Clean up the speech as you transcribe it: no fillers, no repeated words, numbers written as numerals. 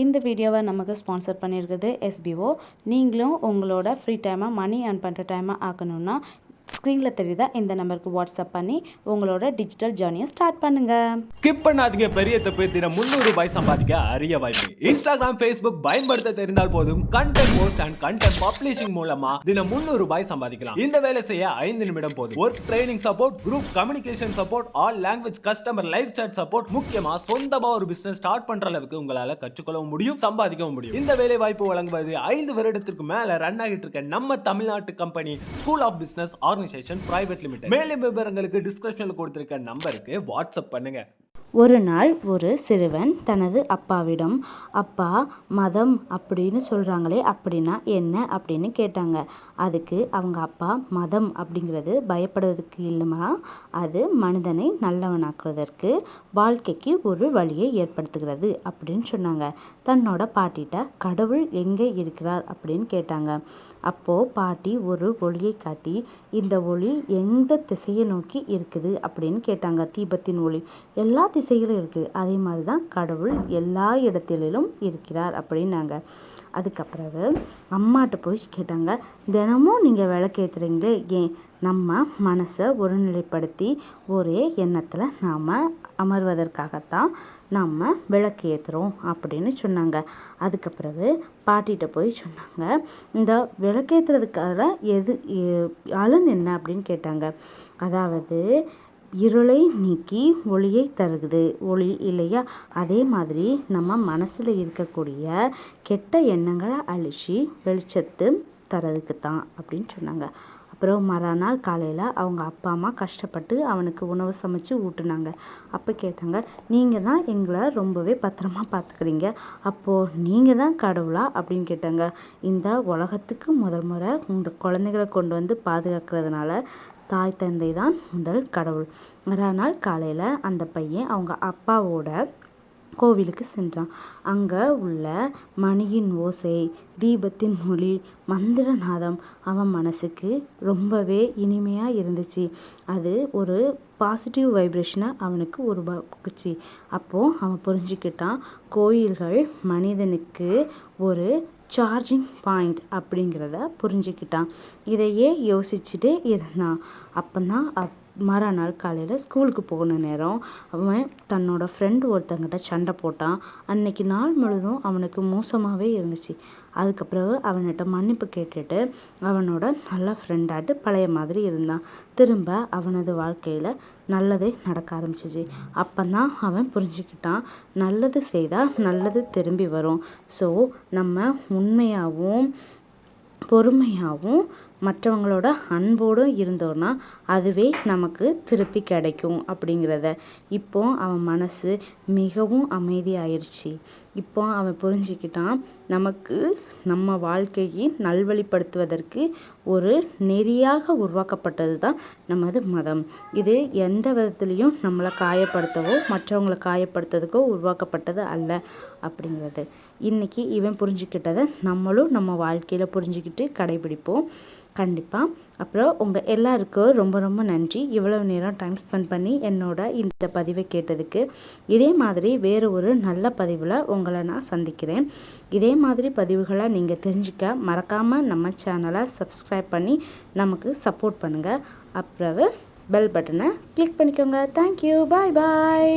இந்த வீடியோவை நமக்கு ஸ்பான்சர் பண்ணியிருக்குது எஸ்பிஓ. நீங்களும் உங்களோட ஃப்ரீ டைமாக மணி ஏர்ன் பண்ணுற டைமாக ஆக்கணும்னா ஸ்க்ரீனில் தெரியுதா இந்த நம்பருக்கு வாட்ஸ்அப் பண்ணி உங்களோட டிஜிட்டல் ஜேர்னியை ஸ்டார்ட் பண்ணுங்கள். ஸ்கிப் பண்ணாதீங்க. பெரிய தப்பு. தினம் 300 ரூபாய் சம்பாதிக்க அரிய வாய்ப்பு. இன்ஸ்டாகிராம், ஃபேஸ்புக் பயன்படுத்த தெரிந்தால் போதும் content post and content publishing மூலமா தினம் 300 ரூபாய் சம்பாதிக்கலாம். இந்த வேலை செய்ய 5 நிமிடம் போதும். Work training support, group communication support, all language customer live chat support, முக்கியமா சொந்தமா ஒரு பிசினஸ் ஸ்டார்ட் பண்ற அளவுக்கு உங்களால கற்றுக்கொள்ளவும் முடியும், சம்பாதிக்கவும் முடியும். இந்த வேலை வாய்ப்பு வழங்குவது 5 வருடத்திற்கு மேல ரன் ஆகிட்டு இருக்க நம்ம தமிழ்நாட்டு company school of business organisation private limited. மேலும் விவரங்களுக்கு டிஸ்கிரிப்ஷன்ல கொடுத்திருக்க நம்பருக்கு வாட்ஸ்அப் பண்ணுங்க. ஒரு நாள் ஒரு சிறுவன் தனது அப்பாவிடம், அப்பா, மதம் அப்படின்னு சொல்கிறாங்களே அப்படின்னா என்ன அப்படின்னு கேட்டாங்க. அதுக்கு அவங்க அப்பா, மதம் அப்படிங்கிறது பயப்படுவதற்கு இல்லைமா, அது மனிதனை நல்லவனாக்குவதற்கு, வாழ்க்கைக்கு ஒரு வழியை ஏற்படுத்துகிறது அப்படின்னு சொன்னாங்க. தன்னோட பாட்டிகிட்ட கடவுள் எங்கே இருக்கிறார் அப்படின்னு கேட்டாங்க. அப்போது பாட்டி ஒரு ஒளியை காட்டி, இந்த ஒளி எந்த திசையை நோக்கி இருக்குது அப்படின்னு கேட்டாங்க. தீபத்தின் ஒளி எல்லா திசைகளும் இருக்குது, அதே மாதிரி தான் கடவுள் எல்லா இடத்திலும் இருக்கிறார் அப்படின்னாங்க. அதுக்கப்புறவு அம்மாட்ட போய் கேட்டாங்க, தினமும் நீங்கள் விளக்கேற்றுறீங்களே ஏன்? நம்ம மனசை ஒருநிலைப்படுத்தி ஒரே எண்ணத்தில் நாம் அமர்வதற்காகத்தான் நம்ம விளக்கு ஏற்றுறோம் அப்படின்னு சொன்னாங்க. அதுக்கப்புறவு பாட்டிகிட்ட போய் சொன்னாங்க, இந்த விளக்கேற்றுறதுக்காக பலன் என்ன அப்படின்னு கேட்டாங்க. அதாவது இருளை நீக்கி ஒளியை தருகுது ஒளி இல்லையா, அதே மாதிரி நம்ம மனசில் இருக்கக்கூடிய கெட்ட எண்ணங்களை அழிச்சு வெளிச்சத்து தரதுக்கு தான் அப்படின்னு சொன்னாங்க. அப்புறம் மறுநாள் காலையில் அவங்க அப்பா அம்மா கஷ்டப்பட்டு அவனுக்கு உணவு சமைச்சு ஊட்டுனாங்க. அப்போ கேட்டாங்க, நீங்கள் தான் எங்களை ரொம்பவே பத்திரமா பார்த்துக்கிறீங்க, அப்போது நீங்கள் தான் கடவுளா அப்படின்னு கேட்டாங்க. இந்த உலகத்துக்கு முதல் முறை இந்த குழந்தைகளை கொண்டு வந்து பாதுகாக்கிறதுனால தாய் தந்தை தான் முதல் கடவுள். மறுநாள் காலையில் அந்த பையன் அவங்க அப்பாவோட கோவிலுக்கு சென்றான். அங்கே உள்ள மணியின் ஓசை, தீபத்தின் ஒளி, மந்திரநாதம் அவன் மனசுக்கு ரொம்பவே இனிமையாக இருந்துச்சு. அது ஒரு பாசிட்டிவ் வைப்ரேஷனை அவனுக்கு உருவாக்குச்சு. அப்போது அவன் புரிஞ்சுக்கிட்டான், கோயில்கள் மனிதனுக்கு ஒரு சார்ஜிங் பாயிண்ட் அப்படிங்கிறத புரிஞ்சுக்கிட்டான். இதையே யோசிச்சுட்டே இருந்தான். அப்போதான் மறுநாள் காலையில் ஸ்கூலுக்கு போன நேரம் அவன் தன்னோட ஃப்ரெண்டு ஒருத்தங்கிட்ட சண்டை போட்டான். அன்னைக்கு நாள் முழுதும் அவனுக்கு மோசமாகவே இருந்துச்சு. அதுக்கப்புறம் அவன்கிட்ட மன்னிப்பு கேட்டுட்டு அவனோட நல்ல ஃப்ரெண்டாட்டு பழைய மாதிரி இருந்தான். திரும்ப அவனது வாழ்க்கையில் நல்லதே நடக்க ஆரம்பிச்சிச்சு. அப்போதான் அவன் புரிஞ்சுக்கிட்டான், நல்லது செய்தால் நல்லது திரும்பி வரும். ஸோ நம்ம உண்மையாகவும் பொறுமையாகவும் மற்றவங்களோட அன்போடு இருந்தோன்னா அதுவே நமக்கு திருப்பி கிடைக்கும் அப்படிங்கிறத. இப்போ அவன் மனசு மிகவும் அமைதியாயிருச்சு. இப்போ அவன் புரிஞ்சுக்கிட்டான், நமக்கு நம்ம வாழ்க்கையை நல்வழிப்படுத்துவதற்கு ஒரு நெறியாக உருவாக்கப்பட்டது தான் நமது மதம். இது எந்த விதத்துலேயும் நம்மளை காயப்படுத்தவோ மற்றவங்களை காயப்படுத்துறதுக்கோ உருவாக்கப்பட்டது அல்ல அப்படிங்கிறது. இன்றைக்கி இவன் புரிஞ்சுக்கிட்டதை நம்மளும் நம்ம வாழ்க்கையில் புரிஞ்சுக்கிட்டு கடைபிடிப்போம் கண்டிப்பாக. அப்புறம் உங்கள் எல்லாருக்கும் ரொம்ப ரொம்ப நன்றி, இவ்வளவு நேரம் டைம் ஸ்பெண்ட் பண்ணி என்னோட இந்த பதிவை கேட்டதுக்கு. இதே மாதிரி வேறு ஒரு நல்ல பதிவில் உங்களை நான் சந்திக்கிறேன். இதே மாதிரி பதிவுகளை நீங்கள் தெரிஞ்சுக்க மறக்காமல் நம்ம சேனலை சப்ஸ்கிரைப் பண்ணி நமக்கு சப்போர்ட் பண்ணுங்கள். அப்புறம் பெல் பட்டனை கிளிக் பண்ணிக்கோங்க. தேங்க்யூ. பாய் பாய்.